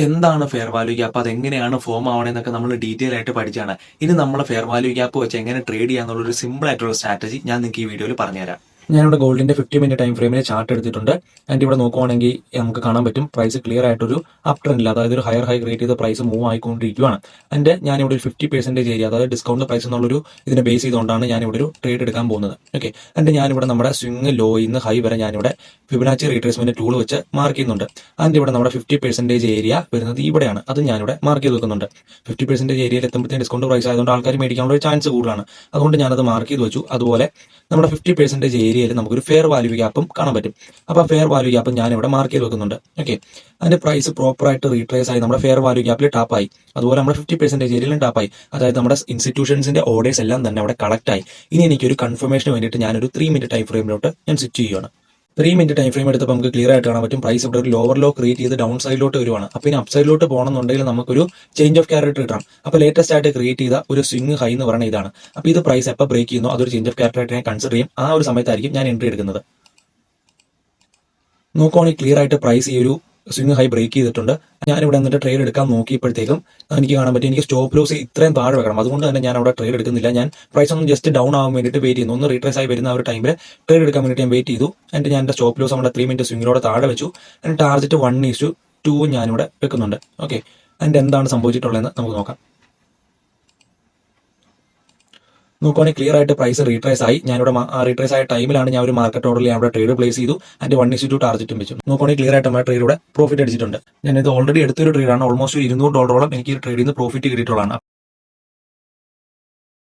എന്താണ് fair value gap, അതെങ്ങനെയാണ് form ആവണേന്നൊക്കെ നമ്മൾ ഡീറ്റെയിൽ ആയിട്ട് പഠിച്ചാണ്. ഇനി നമ്മൾ ഫെയർ വാല്യൂ ഗ്യാപ്പ് വെച്ച് എങ്ങനെ ട്രേഡ് ചെയ്യാന്നുള്ള ഒരു സിമ്പിൾ ആയിട്ടുള്ള സ്ട്രാറ്റജി ഞാൻ നിങ്ങൾക്ക് ഈ വീഡിയോയിൽ പറഞ്ഞുതരാം. ഞാനിവിടെ ഗോൾഡിന്റെ 50 മിനിറ്റ് ടൈം ഫ്രെയിമിൽ ചാർട്ട് എടുത്തിട്ടുണ്ട്. ആൻഡ് ഇവിടെ നോക്കുവാണെങ്കിൽ നമുക്ക് കാണാൻ പറ്റും പ്രൈസ് ക്ലിയർ ആയിട്ടൊരു അപ് ട്രെൻഡിൽ, അതായത് ഒരു ഹയർ ഹൈ ക്രിയേറ്റ് ചെയ്ത പ്രൈസ് മൂവ് ആയിക്കൊണ്ടിരിക്കുകയാണ്. ആൻഡ് ഞാനിവിടെ ഒരു 50% ഏരിയ, അതായത് ഡിസ്കൗണ്ട് പ്രൈസ് എന്നുള്ളൊരു ഇതിനെ ബേസ് ചെയ്തുകൊണ്ടാണ് ഞാനിവിടെ ഒരു ട്രേഡ് എടുക്കാൻ പോകുന്നത്. ഓക്കെ, ആൻഡ് ഞാനിവിടെ നമ്മുടെ സ്വിംഗ് ലോയിൽ നിന്ന് ഹൈ വരെ ഞാനിവിടെ ഫിബൊനാച്ചി റീട്രേസ്മെന്റ് ടൂൾ വെച്ച് മാർക്ക് ചെയ്യുന്നുണ്ട്. ആൻഡ് ഇവിടെ നമ്മുടെ 50% ഏരിയ വരുന്നത് ഇവിടെയാണ്, അത് ഞാനിവിടെ മാർക്ക് ചെയ്ത് വെക്കുന്നുണ്ട്. 50% ഏരിയയിൽ എത്തുമ്പോഴത്തേക്കും ഡിസ്കൗണ്ട് പ്രൈസ് ആയതുകൊണ്ട് ആൾക്കാർ മേടിക്കാനുള്ള ഒരു ചാൻസ് കൂടുതലാണ്, അതുകൊണ്ട് ഞാനത് മാർക്ക് ചെയ്ത് വെച്ചു. അതുപോലെ നമ്മുടെ 50% ഏരിയയിൽ നമുക്കൊരു ഫെയർ വാല്യൂ ഗ്യാപ്പും കാണാൻ പറ്റും. അപ്പോൾ ഫെയർ വാല്യൂ ഗ്യാപ്പും ഞാനിവിടെ മാർക്ക് ചെയ്ത് വെക്കുന്നുണ്ട്. ഓക്കെ, അതിന്റെ പ്രൈസ് പ്രോപ്പറായിട്ട് റീട്രേസ് ആയി നമ്മുടെ ഫെയർ വാല്യൂ ഗ്യാപ്പിൽ ടാപ്പായി. അതുപോലെ നമ്മുടെ 50% ഏരിയയിലും ടാപ്പായി. അതായത് നമ്മുടെ ഇൻസ്റ്റിറ്റ്യൂഷൻസിന്റെ ഓർഡേഴ്സ് എല്ലാം തന്നെ അവിടെ കളക്ട് ആയി. ഇനി എനിക്കൊരു കൺഫർമേഷന് വേണ്ടിയിട്ട് ഞാനൊരു 3 മിനിറ്റ് ടൈം ഫ്രെയിമിലോട്ട് ഞാൻ സ്വിച്ച് ചെയ്യുകയാണ്. 3 മിനിറ്റ് ടൈം ഫ്രെയിം എടുത്തപ്പോൾ നമുക്ക് ക്ലിയർ ആയിട്ട് കാണാൻ പറ്റും പ്രൈസ് ഇവിടെ ഒരു ലോവർ ലോ ക്രിയേറ്റ് ചെയ്ത് ഡൗൺ സൈഡിലോട്ട് വരുവാണ്. അപ്പോൾ ഇനി അപ്പ് സൈഡിലോട്ട് പോകണമെന്നുണ്ടെങ്കിൽ നമുക്കൊരു ചേഞ്ച് ഓഫ് ക്യാരക്ടർ കിട്ടണം. അപ്പോൾ ലേറ്റസ്റ്റ് ആയിട്ട് ക്രിയേറ്റ് ചെയ്ത ഒരു സ്വിംഗ് ഹൈ എന്ന് പറയുന്നത് ഇതാണ്. അപ്പോൾ ഇത് പ്രൈസ് എപ്പോൾ ബ്രേക്ക് ചെയ്യുന്നു അതൊരു ചേഞ്ച് ഓഫ് ക്യാരക്ടർ ആയിട്ട് ഞാൻ കൺസിഡർ ചെയ്യും. ആ ഒരു സമയത്തായിരിക്കും ഞാൻ എൻട്രി എടുക്കുന്നത്. നോക്കുവാണെങ്കിൽ ക്ലിയർ ആയിട്ട് പ്രൈസ് ഈ ഒരു സ്വിംഗ് ഹൈ ബ്രേക്ക് ചെയ്തിട്ടുണ്ട്. ഞാനിവിടെ എന്നിട്ട് ട്രേഡ് എടുക്കാൻ നോക്കിയപ്പോഴത്തേക്കും എനിക്ക് കാണാൻ പറ്റും എനിക്ക് സ്റ്റോപ്പ് ലോസ് ഇത്രയും താഴെ വെക്കണം. അതുകൊണ്ട് തന്നെ ഞാൻ അവിടെ ട്രേഡ് എടുക്കുന്നില്ല. ഞാൻ പ്രൈസ് ഒന്ന് ജസ്റ്റ് ഡൗൺ ആവാൻ വേണ്ടിയിട്ട് വെയിറ്റ് ചെയ്യുന്നു. ഒന്ന് റീട്രേസ് ആയി വരുന്ന ആ ഒരു ടൈമിൽ ട്രേഡ് എടുക്കാൻ വേണ്ടിയിട്ട് ഞാൻ വെയിറ്റ് ചെയ്തു. എൻ്റെ ഞാൻ എൻ്റെ സ്റ്റോപ്പ് ലോസ് നമ്മുടെ 3 മിനിറ്റ് സ്വിംഗിലൂടെ താഴെ വെച്ചു. എൻ്റെ ടാർഗറ്റ് 1:2 ഞാനിവിടെ വെക്കുന്നുണ്ട്. ഓക്കെ, അതിൻ്റെ എന്താണ് സംഭവിച്ചിട്ടുള്ളതെന്ന് നമുക്ക് നോക്കാം. നോക്കുവാണെങ്കിൽ ക്ലിയർ ആയിട്ട് പ്രൈസ് റീട്രേസ് ആയി. ഞാനിവിടെ റീട്രേസ് ആയ ടൈമിലാണ് ഞാൻ ഒരു മാർക്കറ്റ് ഓർഡറിൽ ഞാൻ ഇവിടെ ട്രേഡ് പ്ലേസ് ചെയ്തു. അതിന്റെ 1:2 ടാർജറ്റും വെച്ചു. നോക്കുവാണെങ്കിൽ ക്ലിയർ ആയിട്ട് നമ്മുടെ ട്രേഡ് ഇവിടെ പ്രോഫിറ്റ് അടിച്ചിട്ടുണ്ട്. ഞാൻ ഇത് ഓൾറെഡി എടുത്തൊരു ട്രേഡാണ്. ഓൾമോസ്റ്റ് $200 എനിക്ക് ഈ ട്രേഡിൽ നിന്ന് പ്രോഫിറ്റ് കിട്ടിയിട്ടുള്ളതാണ്.